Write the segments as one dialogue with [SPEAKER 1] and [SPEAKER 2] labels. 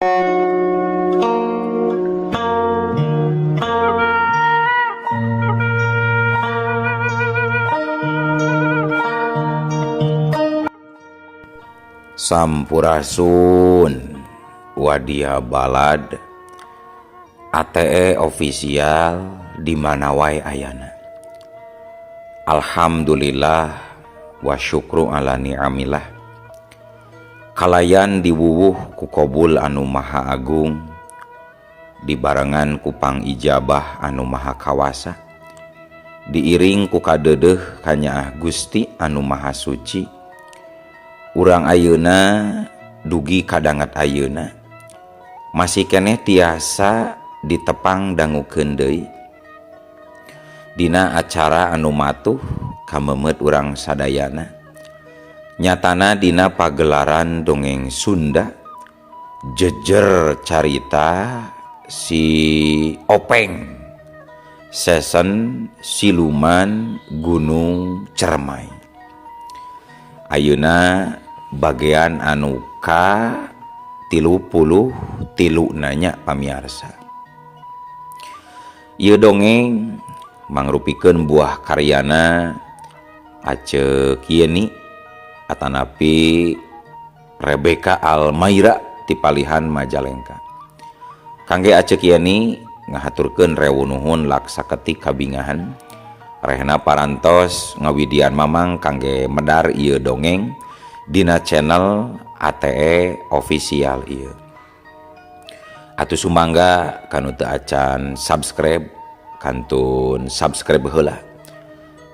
[SPEAKER 1] Sampurasun Wadia Balad ATE official di mana wae ayana. Alhamdulillah wa syukru ala ni'amillah. Kalayan diwuwuh ku Qobul anu maha agung, dibarengan ku pang ijabah anu maha kawasa, diiring ku kadeudeuh kanyaah Gusti anu maha suci. Urang ayeuna dugi kadangat ayeuna masih keneh tiasa ditepang dangukeun deui dina acara anu matuh kamemet urang sadayana. Nyatana dina pagelaran dongeng Sunda jejer carita si Openg Sesen Siluman Gunung Cermai. Ayeuna bagian anu ka 33 nanya pamiarsa. Ieu dongeng mangrupikeun buah karyana Aceh Kieni atanapi Rebeka Almaira ti Palihan Majalengka. Kangge Aceh Kieni ngahaturkeun rewu nuhun laksa ketik kabingahan. Rehna parantos ngawidian mamang kangge medar ieu dongeng dina channel ATE official ieu. Atuh sumangga kanu teu acan subscribe kantun subscribe heula.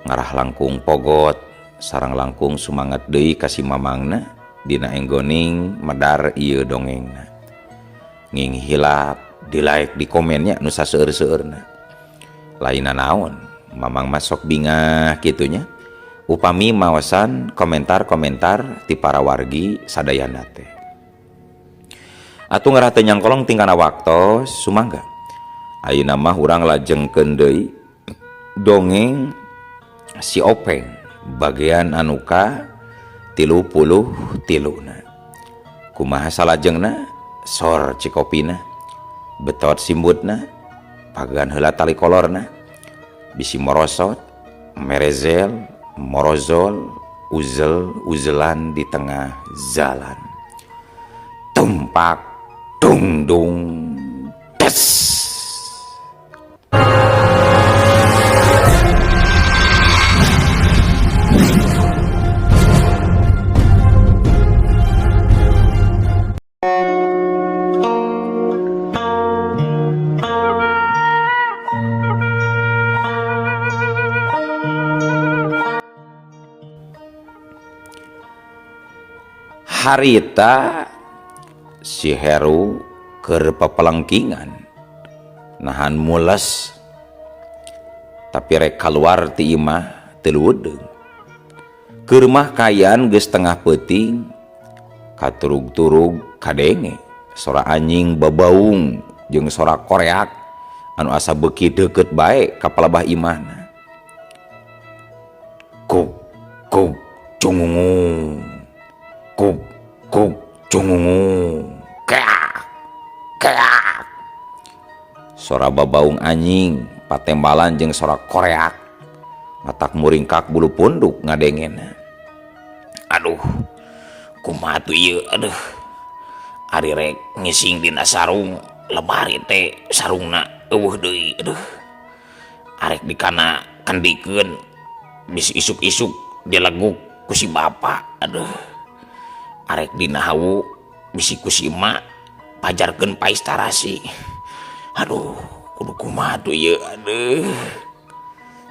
[SPEAKER 1] Ngarah langkung pogot sareng langkung sumanget deui ka si mamangna dina enggoning medar ieu dongengna. Nging hilap di like di komennya nu saseueur-seueurna. Lainna naon? Mamang masok bingah gitunya upami maosan komentar-komentar ti para wargi sadayana teh. Atuh ngarah teu nyangkolong tingkana waktos sumangga ayeuna mah urang lajengkeun deui dongeng si Openg bagian anu ka 33 na. Kumaha salajengna sor cikopina betot simbutna pagan heula tali kolorna bisi morosot, merezel, morozol, uzel-uzelan di tengah jalan. Tumpak, dung-dung, tes. Harita si Heru keur papalengkingan nahan mules tapi rek kaluar ti imah teu leuweung. Keur mah kayan geus tengah peuting katurug-turug kadenge sora anjing babaung jeung sora koreak anu asa beuki deukeut bae ka palebah imahna. Kuk kuk cungungu kuk kuk cungungu keak keak. Sora babaung anjing patembalan jeung sora koreak matak muringkak bulu punduk ngadengena. Aduh kumaha tuh ieu aduh ari rek ngising dina sarung lemari teh sarungna eueuh deui aduh arek dikana kandikeun bisi isuk-isuk dileguk ku si bapa aduh arek dina hawu bisi ku si emak pajarkeun paistarasi. Aduh kudu kumaha tuh ieu aduh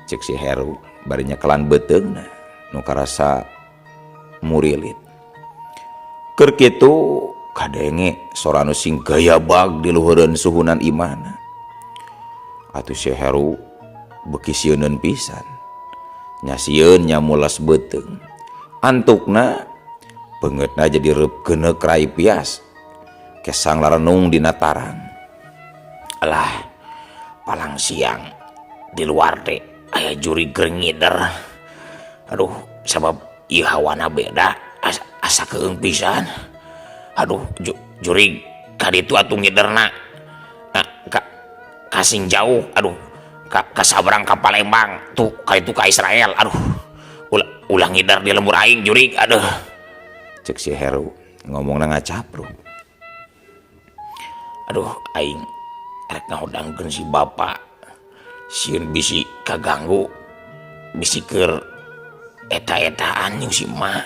[SPEAKER 1] cek si Heru bari nyekelan beuteungna nu karasa murilit. Keur kitu kadenge sora anu sing gayabag di luhureun suhunan imahna. Atuh si Heru beuki sieuneun pisan nya sieun nya mules beuteung antukna beungeutna jadi reup geuneuk rai pias kesang larenung dina tarang. Alah palang siang di luar teh aya juri keur ngider. Aduh sabab ieu hawana beda asa keung pisan. Aduh jurig kaditu atuh ngiderna kasing jauh, aduh ka sabrang ka Palembang tuh kaditu ka Israel, aduh ulah ngidar di lembur aing jurig, aduh cek si Heru ngomongna ngacapruk. Aduh aing rek ngahodangkeun si bapak sieun bisi kaganggu bisi keur eta-etaan jeung si emak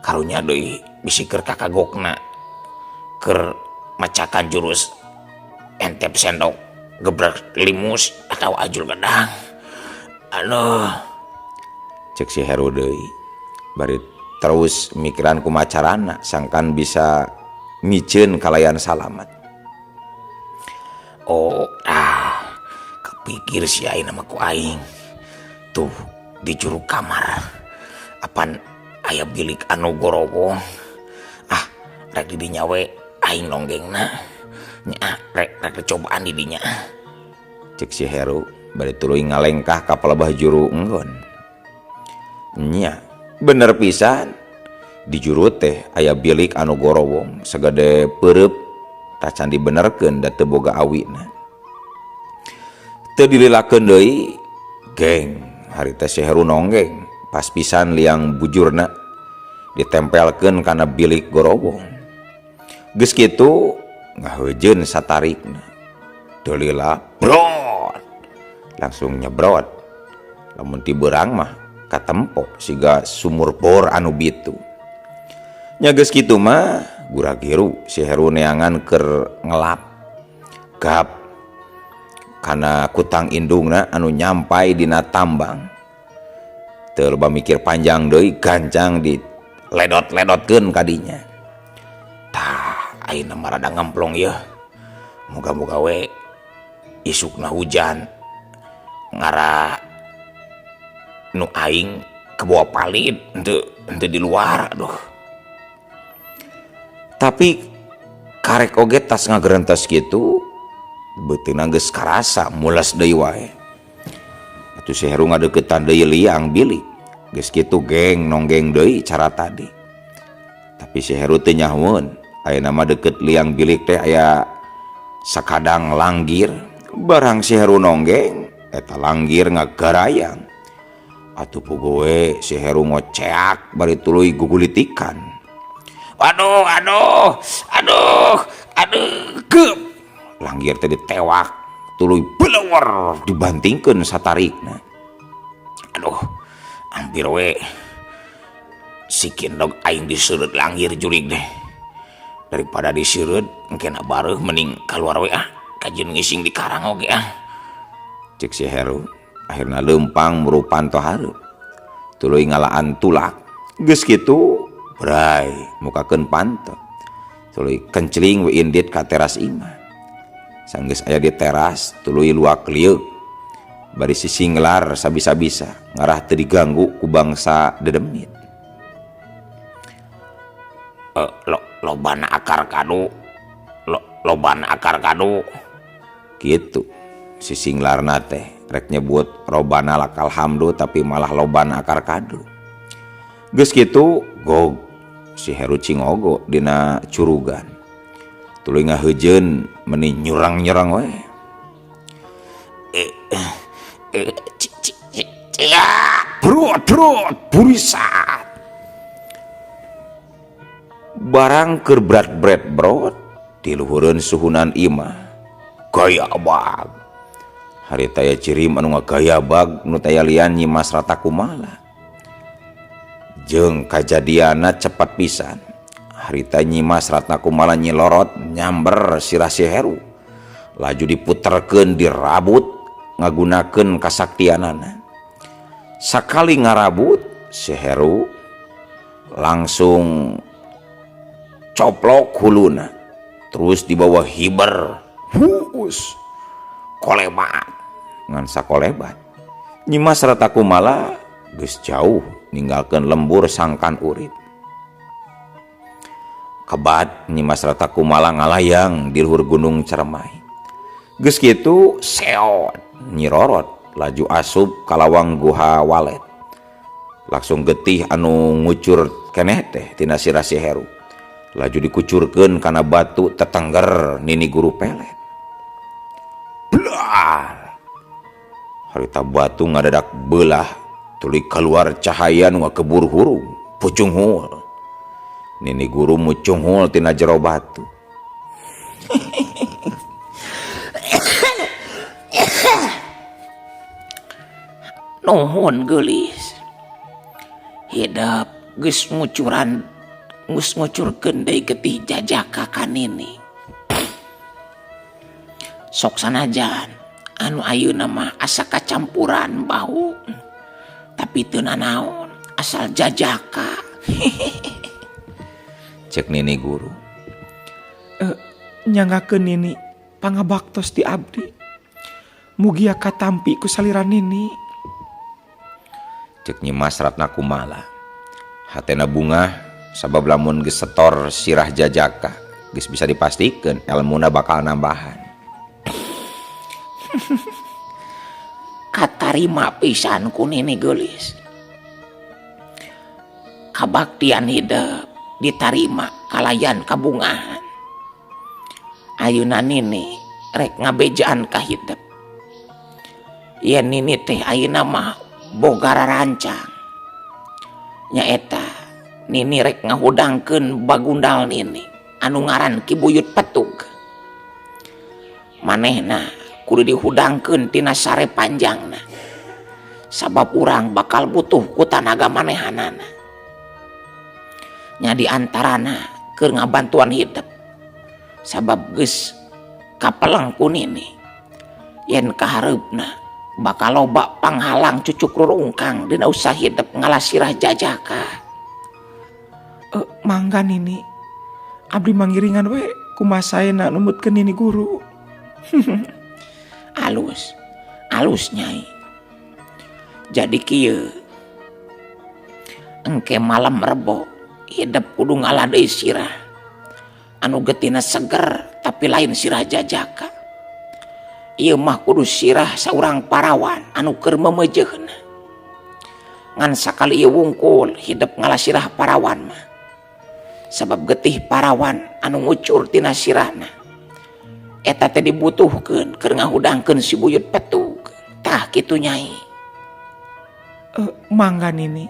[SPEAKER 1] karunya deui bisi keur kakagokna keur macakan jurus entep sendok gebrak limus atau ajul gedang. Aduh cek si Heru deui bari terus mikiran kumacarana sangkan bisa miceun kalayan salamat. Oh kepikir si aing nama ku aing tuh di juru kamar apan aya bilik anu gorowong, rek di dinya we aing nonggengna nya rek cobaan di dinya cek si Heru bari tuluy ngalengkah ka palebah juru enggon. Nya bener pisan di juru teh aya bilik anu gorowong sagede peureup tacan dibenerkeun da teu boga awina. Teu dililakeun deui geng harita si Heru nonggeng pas pisan liang bujurna ditempelkeun kana bilik gorowong. Geus kitu ngaheujeun satarikna teu lila brot langsung nyebrot, lamun ti beurang mah katempo siga sumur bor anu bitu. Nya geus kitu mah gura-giru si Heru neangan keur ngelap gap kana kutang indungna anu nyampai dina tambang. Teu loba mikir panjang deui gancang diledot-ledotkeun kadinya. Tah ayeuna mah rada ngemplong yeuh. Moga-moga we isukna hujan ngara nu aing kebawa palit henteu di luar, aduh. Tapi karek oge tas ngagerentos kitu beuteungna geus karasa mules deui wae. Atuh si Heru ngadeuketan deui liang bilik. Geus kitu geng nonggeng deui cara tadi. Tapi si Heru teu nyahoeun, ayeuna mah deukeut liang bilik teh aya sakadang langgir. Barang si Heru nonggeng eta langgir ngagarayang. Atuh puguh we si Heru ngoceak bari tuluy gugulitikan. Aduh geup. Langgir teh ditewak tuluy belewar dibantingkeun satarikna. Aduh hampir we sikindog aing diseureut langgir jurig deh. Daripada diseureut engkena bareuh mending kaluar we kajeun ngising di karang oge cek si Heru. Akhirna leumpang murupan tohareup tuluy ngalaan tulak. Geus kitu bray mukakeun panto tuluy kencling we indit ka teras imah. Sanggeus aya di teras tuluy luak lieu bari sisinglar sabisa-bisa ngarah teu diganggu ku bangsa dedemit. Lobana akar kadu gitu sisinglarna teh rek nyebut robana lakal hamdu tapi malah lobana akar kadu. Geus kitu gog si Heru cingogo dina curugan tuluy ngaheujeun meni nyurang-nyurang we. Brot burisat barang keur brat-brat brot di luhureun suhunan imah gaya bag. Harita aya cirim anu ngagaya bag nu taya lian nyimas rata kumala. Jeung kajadiana cepat pisan. Harita nyimas ratna kumala nyilorot nyamber sirah si Heru. Laju diputerkeun dirabut ngagunakeun kasaktianana. Sakali ngarabut si Heru langsung coplok huluna terus dibawa hiber huus kolebat ngan sakolebat. Nyimas rata kumala geus jauh ninggalkeun lembur sangkan urip. Kebat nyimas rata kumala ngalayang di luhur gunung Ceremai. Geus kitu seot nyirorot laju asup kalawang Guha Walet. Langsung getih anu ngucur keneh teh tina sirah si Heru. laju dikucurkeun kana batu tetengger nini guru pelet. Blar, harita batu ngadadak belah tuluy keluar cahaya nu ngakebur hurung pucung hul. Nini guru mucung hul tina jero batu.
[SPEAKER 2] Nuhun geulis, hidup geus ngucurkeun deui getih jajaka ka nini. Sok sanajan anu ayeuna mah asa kacampuran bau, tapi teu nanaon asal jajaka.
[SPEAKER 1] Cek nini guru.
[SPEAKER 3] Nyangakeun nini pangabaktos ti abdi, mugia katampi ku saliran nini.
[SPEAKER 1] Cek Nyimas Ratna Kumala, hatena bungah sabab lamun geus setor sirah jajaka geus bisa dipastikeun elmuna bakal nambahan.
[SPEAKER 2] Katarima pisan ku nini geulis. Kabaktian hidup ditarima kalayan kabungahan. Ayeuna nini rek ngabejaan ka hidup. Yen nini teh ayeuna mah boga rarancang. Nyaeta nini rek ngahudangkeun bagundal nini anu ngaran Ki Buyut Petug. Manehna kudu dihudangkeun tina sare panjangna, sabab urang bakal butuh ku tanaga manehanana. Nya di antarana keur ngabantuan hidup, sabab geus kapeleng ku nini yen kahareupna bakal loba panghalang cucuk rurungkang dina usah hidup ngalasirah jajaka.
[SPEAKER 3] Mangga nini, abdi mangiringan we kumasaena numutkeun nini guru.
[SPEAKER 2] Alus Nyai. Jadi kieu engke malam Rebo hidup kudu ngaladeui sirah anu getina seger tapi lain sirah jajaka. Ieu mah kudu sirah saurang parawan anu keur memejeuna. Ngan sakali ieu wungkul hidup ngalasirah parawan mah, sabab getih parawan anu ngucur tina sirahna eta teh dibutuhkeun keur ngahudangkeun si Buyut Petug. Tah kitu Nyai.
[SPEAKER 3] Mangga nini,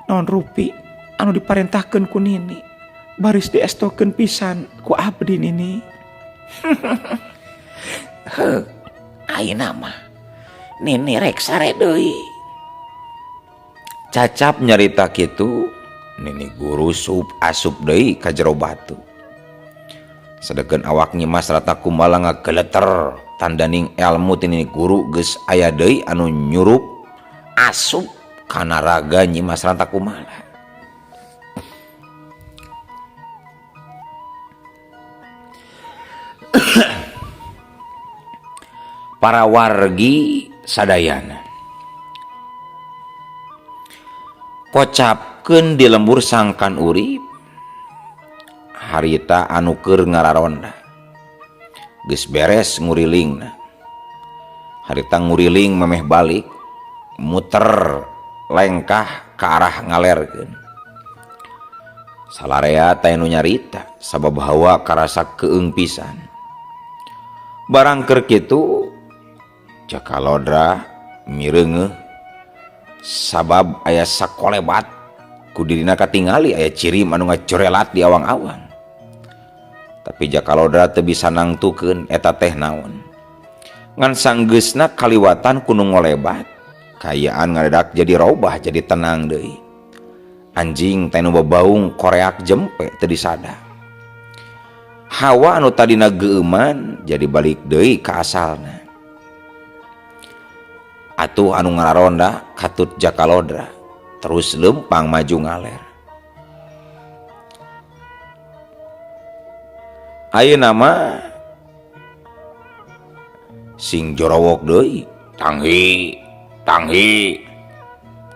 [SPEAKER 3] non rupi anu diparentahkeun ku nini baris diestokeun pisan ku abdi nini.
[SPEAKER 2] Ayeuna mah nini rek sare deui.
[SPEAKER 1] Cacap nyarita kitu, nini guru asup deui ka jero batu. Sadekeun awak Nyimas Ratna Kumala ngageleter tandaning elmu ti nini guru geus aya deui anu nyurup asup kana raga Nyimas Ratna Kumala. Para wargi sadayana pocapkeun di lembur sangkan urip harita anu keur ngararonda geus beres ngurilingna. Harita nguriling memeh balik muter lengkah ke arah ngalerkeun. Salarea teh nu nyarita sabab hawa karasa keung pisan. Barang keur kitu Jakalodra mireungeuh sabab aya sakolebat ku dirina katingali aya cirim anu ngacorelat di awang-awang. Tapi Jakalodra teu bisa nangtukeun eta teh naon. Ngan sanggeusna kaliwatan ku nu ngolebat, kayaan ngadadak jadi robah jadi tenang deui. Anjing teh nu babaung koreak jempe teu disada. Hawa anu tadina geuman jadi balik deui ka asalna. Atuh anu ngararonda katut Jakalodra terus lempang maju ngaler. Ayeuna mah sing jorowok deui, tanghi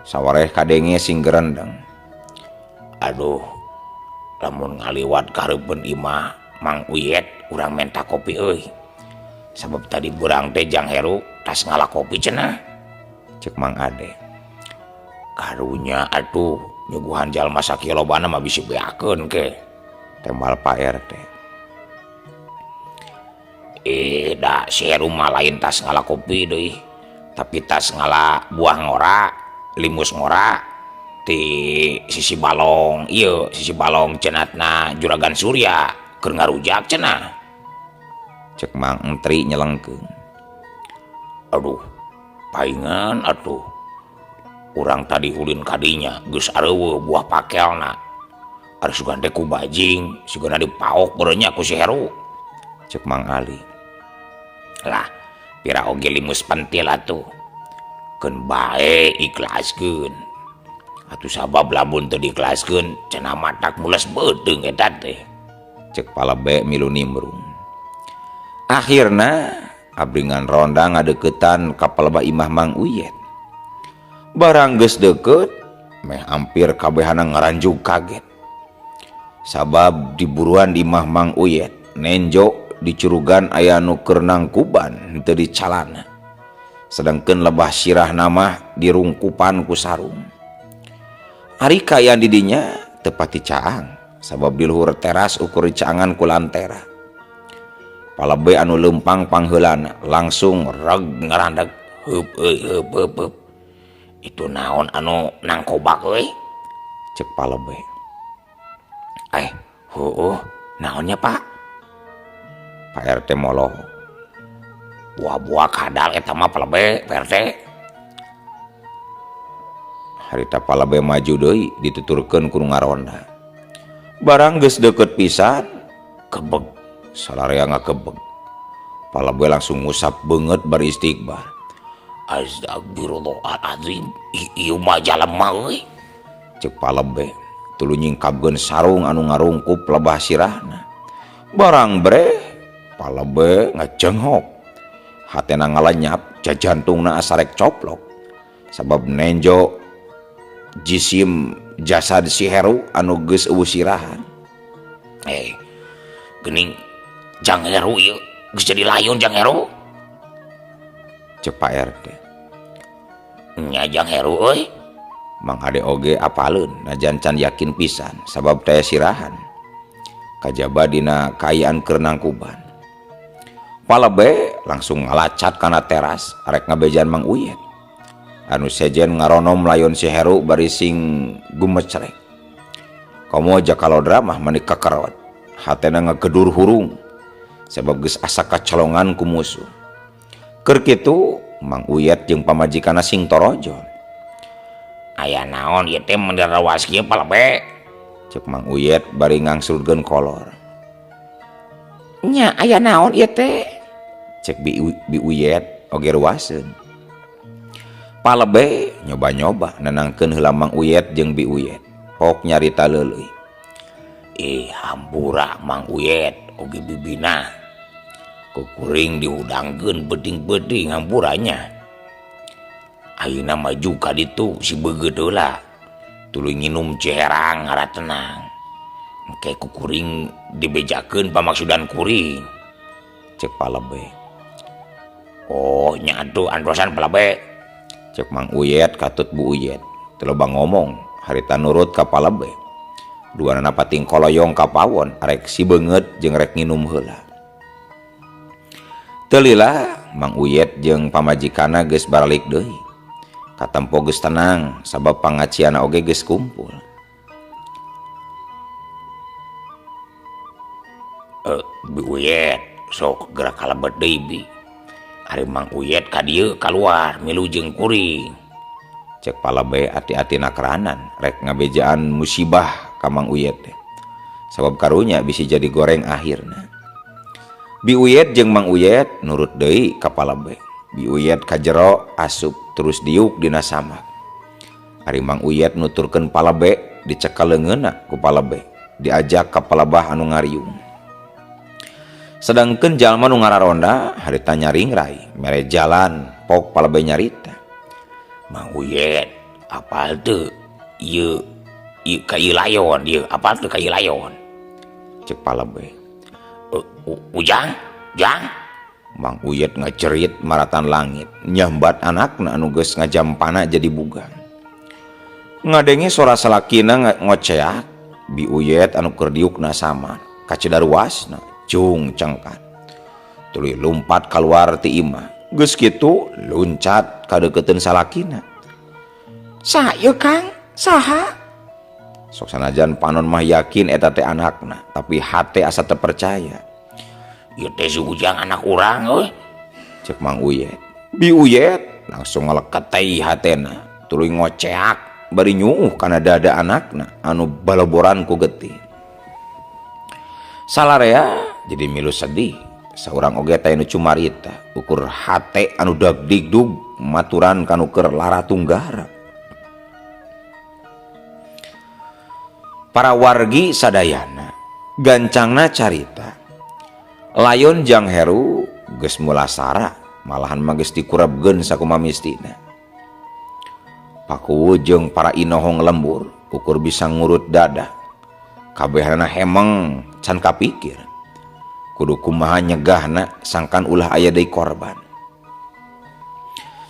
[SPEAKER 1] sawareh kadenge sing gerendeng. Aduh, lamun ngaliwat kareupeun imah Mang Uyet urang menta kopi euy. Sabab tadi burang teh jang heru tas ngalah kopi cenah. Cek Mang Ade. Karunya atuh nyuguhan jalma sakieu lobana mah bisi beakeun ke. tembal Pak RT.
[SPEAKER 2] Da si Heru mah lain tas ngala kopi deui, tapi tas ngala buah ngora, limus ngora ti sisi balong, iya sisi balong cenatna Juragan Surya keur ngarujak cenah.
[SPEAKER 1] Cek Mang Entri nyelengkeun.
[SPEAKER 2] Aduh, paingan atuh. Urang tadi ulin kadinya geus areueuh buah pakelna. Ari sugan teh ku bajing, sugana dipaok beureunya ku si Heru.
[SPEAKER 1] Cek Mang Ali.
[SPEAKER 2] Lah, pira oge limus pentil atuh. Keun bae ikhlaskeun. Atuh sabab lamun teu diikhlaskeun cenah matak mules beuteung eta teh.
[SPEAKER 1] Cek Palebe milu nimbrung. Akhirna abringan ronda ngadeukeutan ka Paleba Imah Mang Uyet. Barang geus deukeut meh hampir kabehana ngaranjug kaget. Sabab diburuan di Imah Mang Uyet, nenjo dicurugan aya nu keur nangkuban teu dicalana. Sedangkeun lebah sirah nama dirungkupan ku sarung. Ari kaayaan di dinya teu pati caang, sabab di luhur teras ukur caangan ku lantera. Palebe anu leumpang pangheulana langsung reg ngarandeg, "Heup euy, heup heup heup. Itu naon anu nangkobak euy?" Cek Palebe.
[SPEAKER 2] Heueuh, naonnya Pak?
[SPEAKER 1] Pak RT moloh.
[SPEAKER 2] Buah-buah kadal eta mah Palebe, Pak RT.
[SPEAKER 1] Harita Palebe maju deui dituturkeun ku nu ngaronda. Barang geus deukeut pisan, kebeg, salarea ngakebeg. Palebe langsung ngusap beungeut bari istighfar.
[SPEAKER 2] Astagfirullahaladzim, ieu mah jalema euy.
[SPEAKER 1] Cek Palebe tuluy nyingkapkeun sarung anu ngarungkup lebah sirahna. Barang bre Palebe ngacenghok. Hatena ngalenyap, jajantungna asa rek coplok. Sabab nenjo jisim jasad si Heru anu geus eueuh sirahan.
[SPEAKER 2] Geuning Jang Heru ieu geus jadi layon Jang Heru.
[SPEAKER 1] Cek Pak RT.
[SPEAKER 2] Nya Jang Heru euy.
[SPEAKER 1] Mang Ade oge apaleun najan can yakin pisan sabab taya sirahan. Kajaba dina kaayaan keur nangkuban. Palebe langsung ngalacat kana teras arek ngabejaan Mang Uyet. Anu sejen ngaronom layon si Heru bari sing gumecrek. Komo jakalodra mah mani kakerot. Hatena ngagedur hurung sabab geus asa kacolongan ku musuh. Keur kitu Mang Uyet jeung pamajikanna sing torojo.
[SPEAKER 2] Aya naon ieu teh mun dirawas kieu Palebe?
[SPEAKER 1] Cek Mang Uyet bari ngangsulkeun kolor.
[SPEAKER 2] Nya aya naon ieu teh?
[SPEAKER 1] Cek Bi Uyet oge ruaseun. Palebe nyoba-nyoba nenangkeun heula Mang Uyet jeung Bi Uyet. Pok nyarita leuleuy.
[SPEAKER 2] Hampura Mang Uyet oge bibina. Kukuring dihudangkeun beding-beding hampuranya. Ayeuna maju ka ditu si beugeut heula. Tuluy nginum cerang ngara tenang. Engke kukuring dibejakeun pamaksudan kuring.
[SPEAKER 1] Cek Palebe.
[SPEAKER 2] Oh nya atuh androsan Palebe.
[SPEAKER 1] Cek Mang Uyet katut Bu Uyet. Teu loba ngomong harita nurut ka Palebe. Duanana pating koloyong ka pawon arek si beungeut jeung rek nginum heula. Teu lila Mang Uyet jeung pamajikanna geus baralik deui. Katempo geus tenang sabab pangaciana oge geus kumpul.
[SPEAKER 2] Bi Uyet sok gerak kalebet deui Bi. Ari Mang Uyet ka dieu kaluar milu jeung kuring.
[SPEAKER 1] Cek Palebe ati-atina keranan rek ngabejaan musibah ka Mang Uyet. Sabab karunya bisi jadi goreng akhirna. Bi Uyet jeung Mang Uyet nurut deui ka Palebe. Bi Uyet ka jero asup terus diuk dina samak. Ari Mang Uyet nuturkeun Palebe dicekel leungeunna ku Palebe, diajak ka palebah anu ngariung. Sedangkeun jalma nu ngararonda harita nyaringrai mere jalan pok Palebe nyarita.
[SPEAKER 2] Mang Uyet, apal teu ieu ka ieu layon ieu, apal teu ka ieu layon?
[SPEAKER 1] Cek Palebe.
[SPEAKER 2] Ujang, Jang.
[SPEAKER 1] Mang Uyet ngacerit maratan langit, nyambat anakna anu geus ngajampana jadi bugang. Ngadenge sora salakina ngoceak, biuyet anu keur diukna saman kacedaruasna cung cengkat tuluy lumpat keluar ti imah geus kitu luncat kadeukeuteun salakina.
[SPEAKER 3] Saha ieu Kang? Saha?
[SPEAKER 1] Sok sanajan panon mah yakin eta teh anakna tapi hate asa teu percaya.
[SPEAKER 2] Ieu teh si Ujang anak urang euy.
[SPEAKER 1] Cek Mang Uyet. Bi Uyet langsung ngeleket teh hatena tuluy ngoceak bari nyuuh kana dada anakna anu baloboran ku getih. Salarea jadi milu sedih saurang oge teh nu cumarita ukur hate anu dagdigdug maturan kanu keur lara tunggara. Para wargi sadayana gancangna carita layon jang Heru geus mulasara malahan mah geus dikurabgeun sakumaha mistina. Pakuwu jeung para inohong lembur ukur bisa ngurut dada kabehna hemeng can kapikir kudu kumaha nyegahna sangkan ulah aya deui korban.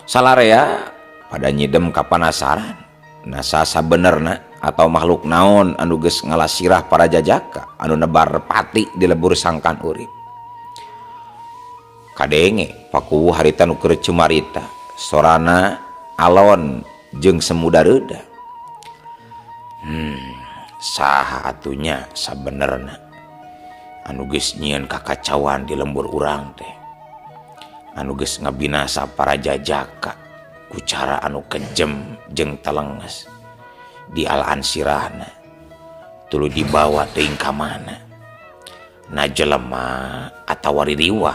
[SPEAKER 1] Salarea pada nyidem kapanasaran nasa sabenerna atau makhluk naon anu geus ngalasirah para jajaka anu nebar pati di lebur sangkan urip. Kadenge pakuwu harita nu keur cumarita sorana alon jeung semu dareuda. Saha atunya sabenerna anu geus nyieun kakacauan di lembur urang teh anu geus ngabinasa para jajaka ku cara anu kejem jeung telenges di alaan sirahna tuluy dibawa teuing ka mana na jelema atawa ririwa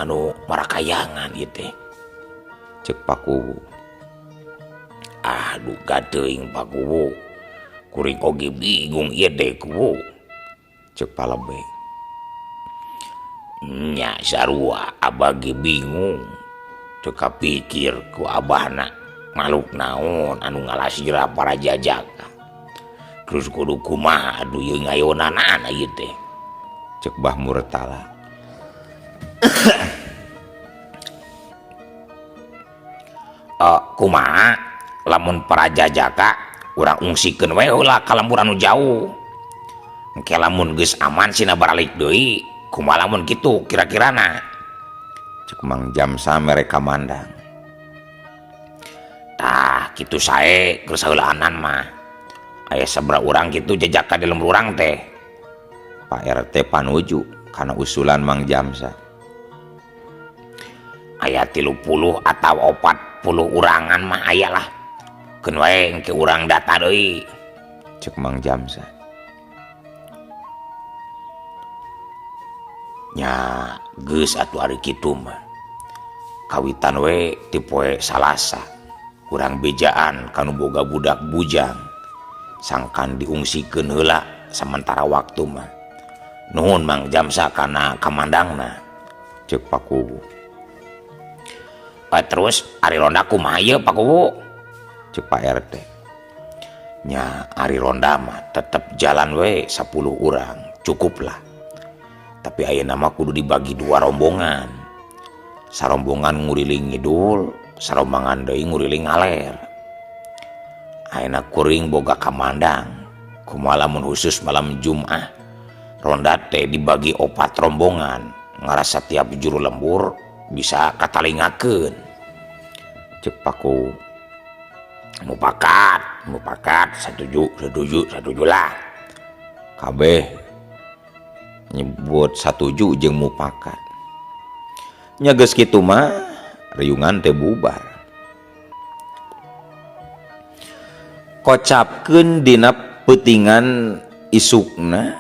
[SPEAKER 1] anu marakayangan ieu teh. Cek Pakuwu. Aduh gadeuing Pakuwu kuring oge bingung ieu teh Kuwu. Cek Palebe. Nya sarua abah ge bingung teu kapikir ku abahna makhluk naon anu ngalasirah para jajaka terus kudu kumaha atuh ieu ngayonanana ieu teh. Cek Bah Murtala.
[SPEAKER 2] Kumaha lamun para jajaka urang ungsikeun we heula ka lembur anu jauh engke lamun geus aman sina baralik deui kumaha lamun kitu kira-kirana.
[SPEAKER 1] Cek Mang Jamsa mere kamandang.
[SPEAKER 2] Tah kitu sae geus saheulaanan mah aya sabaraha urang kitu jajaka di lembur urang teh.
[SPEAKER 1] Pak RT panuju kana usulan Mang Jamsa.
[SPEAKER 2] Aya 30 atau 40 urangan mah aya lah. Keun wae engke urang data deui.
[SPEAKER 1] Cek Mang Jamsa.
[SPEAKER 2] Nya geus atuh ari kitu mah. Kawitan we ti poe Salasa. Urang bejaan kanu boga budak bujang sangkan diungsikeun heula sementara waktu mah. Nuhun Mang Jamsa kana kamandangna.
[SPEAKER 1] Cek Pakuwu.
[SPEAKER 2] Terus ari ronda kumaha ieu Pakuwu?
[SPEAKER 1] Cek Pak RT.
[SPEAKER 2] Nya ari ronda mah tetep jalan we 10 urang cukup lah. Tapi ayeuna mah kudu dibagi 2 rombongan. Sarombongan nguriling ngidul, sarombongan deui nguriling ngaler. Ayeuna kuring boga kamandang. Kumaha lamun khusus malam Jumat ronda teh dibagi 4 rombongan ngarasa tiap juru lembur bisa katalingakeun.
[SPEAKER 1] Cek Pakuwu.
[SPEAKER 2] Mupakat setuju lah.
[SPEAKER 1] Kabeh nyebut satuju jeung mupakat. Nya geus kitu mah riungan teh bubar. Kocapkeun dina peutingan isukna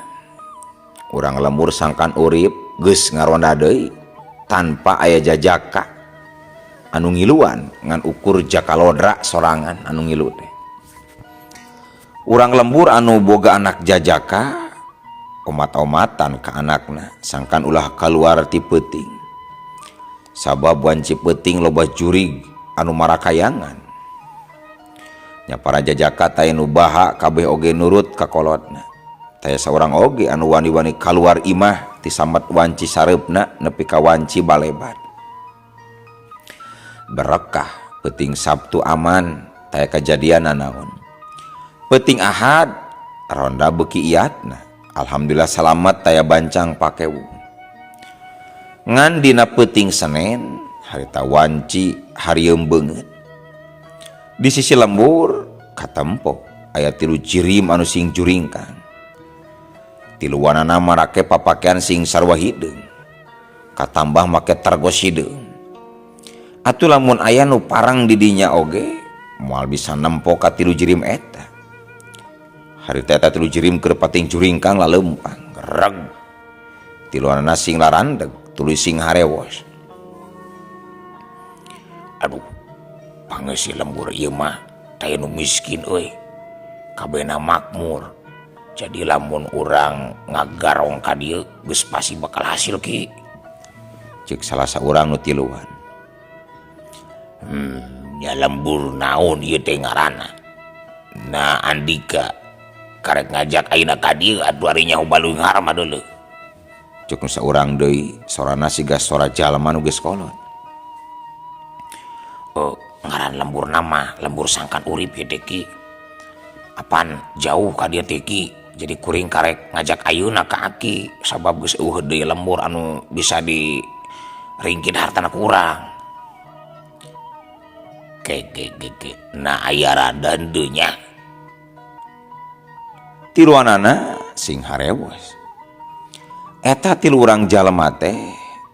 [SPEAKER 1] urang lembur sangkan urip geus ngaronda deui tanpa aya jajaka anu ngiluan ngan ukur jakalodra sorangan anu ngilu teh. Urang lembur anu boga anak jajaka omat-omatan ka anakna sangkan ulah kaluar ti peuting. Sabab wanci peuting loba jurig anu marakayangan. Nya para jajaka taya nu baha kabeh oge nurut ka kolotna. Taya saurang oge anu wani-wani kaluar imah ti sambat wanci sareupna nepi ka wanci balebat. Berkah peuting Sabtu aman taya kajadian naon. Peuting Ahad ronda beki iatna. Alhamdulillah selamat taya bancang pakewu. Ngan dina peuting Senen harita wanci harieum beungeut. Di sisi lembur katempo aya 3 jirim anu sing juringkang. Tiluanana marake papakean sing sarua hideung. Katambah make targos hideung. Atuh lamun aya nu parang di dinya oge moal bisa nempo ka 3 jirim eta. Harita eta 3 jirim keur pating juringkang laleumpang gereg. Tiluanana sing larandeg tuluy sing harewos.
[SPEAKER 2] Aduh, pangeusi lembur ieu mah taya nu miskin euy. Kabehna makmur. Jadi lamun urang ngagarong ka dieu geus pasti bakal hasil ki.
[SPEAKER 1] Cek salah saurang nu tiluan.
[SPEAKER 2] Nya lembur naon ieu teh ngaranna? Nah Andika karek ngajak ayeuna ka dieu atuh ari nyaho baluing harma deuleu.
[SPEAKER 1] Cek nu saurang deui sorana siga sora jalma nu geus kolot.
[SPEAKER 2] Ngaran lembur nama lembur sangkan urip ya teki. Apaan jauh ka dieu teki. Jadi kuring karek ngajak ayeuna ka aki sabab geus eueuh deui lembur anu bisa di ringkid hartana kurang. Ke nah aya radan deui nya.
[SPEAKER 1] Tiluanana sing harewos. Eta 3 urang jalema teh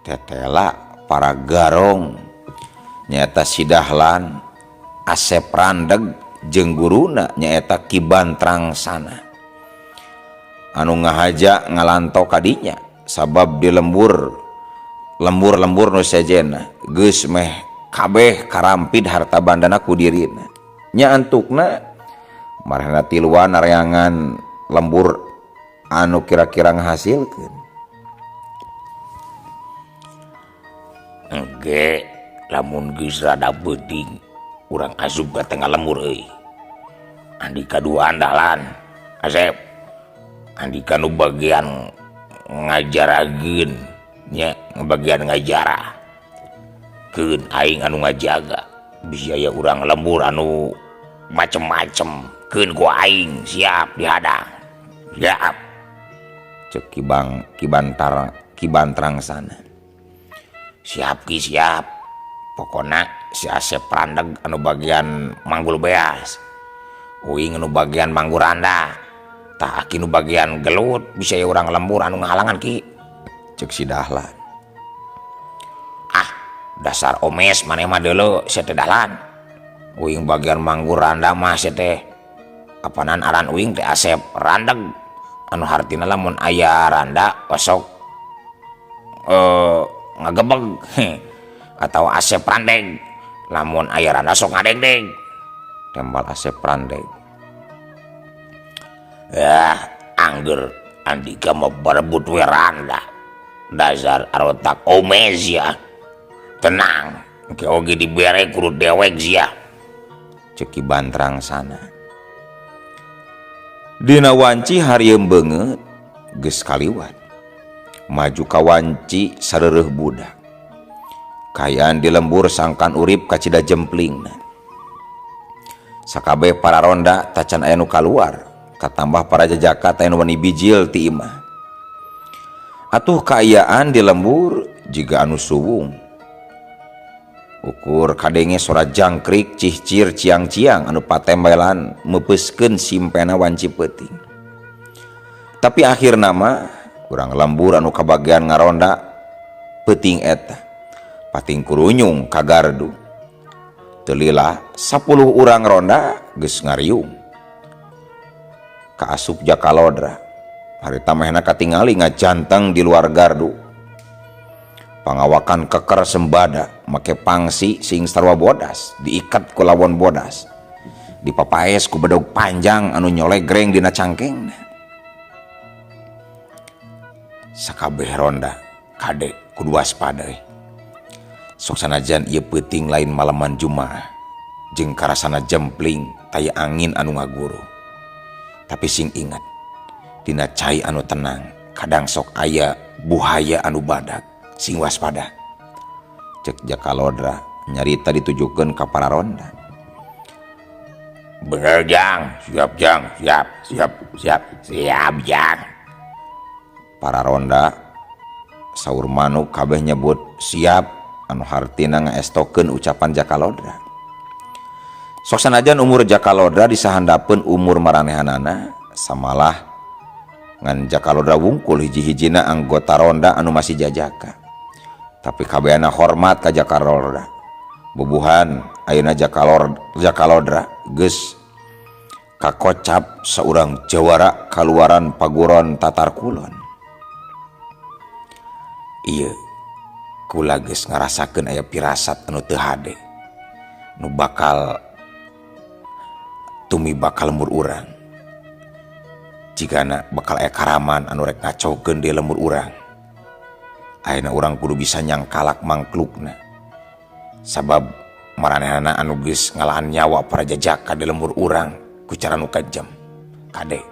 [SPEAKER 1] tetela para garong nyaeta Si Dahlan, Asep Randeg jeung guruna nyaeta Ki Bantrangsana. Anu ngahaja ngalanto kadinya sabab di lembur nu sejena geus meh kabeh karampid harta bandana ku dirina. Nya antukna marana tiluan nareangan lembur anu kira-kira ngahasilkeun.
[SPEAKER 2] Engge lamun geus rada beuting urang asup ka tengah lembur euy. Andika 2 andalan Asep. Andika nu bagian ngajarageun nya bagian ngajara. Keun aing anu ngajaga. Bisa aya urang lembur anu macem-macem. Keun ku aing siap dihadang. Siap.
[SPEAKER 1] Cek Ki Bantrangsana.
[SPEAKER 2] Siap ki siap. Pokona si Asep Randeg anu bagian manggul beas. Uing anu bagian manggur randa. Tah aki nu bagian gelut bisa ya urang lembur anu ngahalangan ki.
[SPEAKER 1] Cek Si Dahlan.
[SPEAKER 2] Ah, dasar omes maneh mah deuleu sia teh Dahlan. Uing bagian manggur randa mah sia teh apanan aran uing teh Asep Randeg. Anu hartina lamun aya randa osok ngagebeg atau Asep Randeg. Lamun aya randa sok ngadegdeg.
[SPEAKER 1] Tembal Asep Randeg.
[SPEAKER 2] Ya, angger Andika mau berebut we randa. Dasar arotak omes ya. Tenang, ke oge dibere kudu dewek sia.
[SPEAKER 1] Cek Ki Bantrangsana. Dina wanci harieum beungeut geus kaliwat. Maju ka wanci sareureuk budak. Kayaan di lembur sangkan urip ka cida jemplingna. Sakabeh para ronda tacan aya nu kaluar, katambah para jajaka teh nu wani bijil ti imah. Atuh kaayaan di lembur jiga anu suwung. Ukur kadenge sora jangkrik cihcir ciang-ciang anu patembelan meupeskeun simpena wanci peuting. Tapi akhirna mah urang lembur anu kabagean ngaronda peuting eta pating kurunyung ka gardu. Teu lila 10 urang ronda geus ngariung. Kaasup Jakalodra harita mehna katingali ngajanteng di luar gardu. Pangawakan keker sembada make pangsi sing sarua bodas diikat ku lawon bodas. Dipapaes ku bedog panjang anu nyolegreng dina cangkengna. Sakabeh ronda kade kudu waspada. Sok sanajan ieu peuting lain malaman Jumaah jeung karasana jempling taya angin anu ngaguru. Tapi sing ingat dina cai anu tenang kadang sok aya buhaya anu badak. Sing waspada. Cek Jakalodra nyarita ditujukeun ka para ronda. Bener Jang, siap Jang, siap Jang. Para ronda saur manuk kabeh nyebut siap, anu hartina ngaestokeun ucapan Jakalodra. Sok sanajan umur Jakalodra disahandapeun umur maranehanana, samalah ngan Jakalodra wungkul hiji-hijina anggota ronda anu masih jajaka. Tapi kabehana hormat ka Jakalodra. Bubuhan ayeuna Jakalodra geus kakocap saurang jawara kaluaran paguron Tatar Kulon. Ieu kula geus ngarasakeun aya pirasat anu teu hade nu bakal tumibak ka lembur urang. Jigana bakal aya karaman anu rek ngacokeun di lembur urang. Ayeuna urang kudu bisa nyangkalak mangklukna. Sabab maranehana anu geus ngalahan nyawa para jajaka di lembur urang ku cara nu kejam. Kade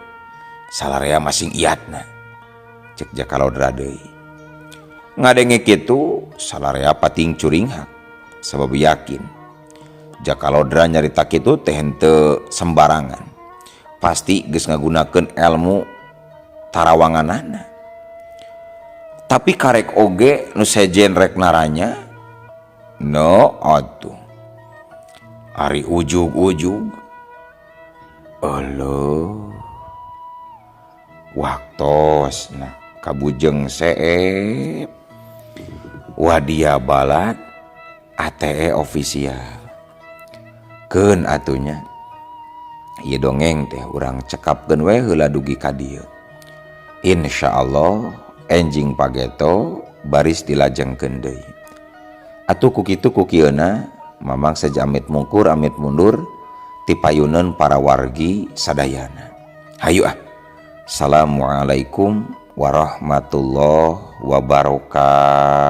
[SPEAKER 1] salarea masing iatna. Cek Jakalodra deui. Ngadenge kitu salarea pating curinghak. Sabab yakin Jakalodra nyarita kitu teh henteu sembarangan. Pasti geus ngagunakeun ilmu tarawanganana. Tapi karek oge nu sejen rek naranya. No atuh. Ari ujug-ujug. Aloh. Waktosna kabujeng seep. Wadia balat ATE ofisial. Keun atunya. Ieu dongeng teh urang cekapkeun we heula dugi ka dieu. Insyaallah enjing pageto baris dilajengkeun deui. Atuh kukitu kukieuna mamang saja amit mungkur amit mundur ti payuneun para wargi sadayana. Hayu ah. Assalamualaikum warahmatullahi wabarakatuh.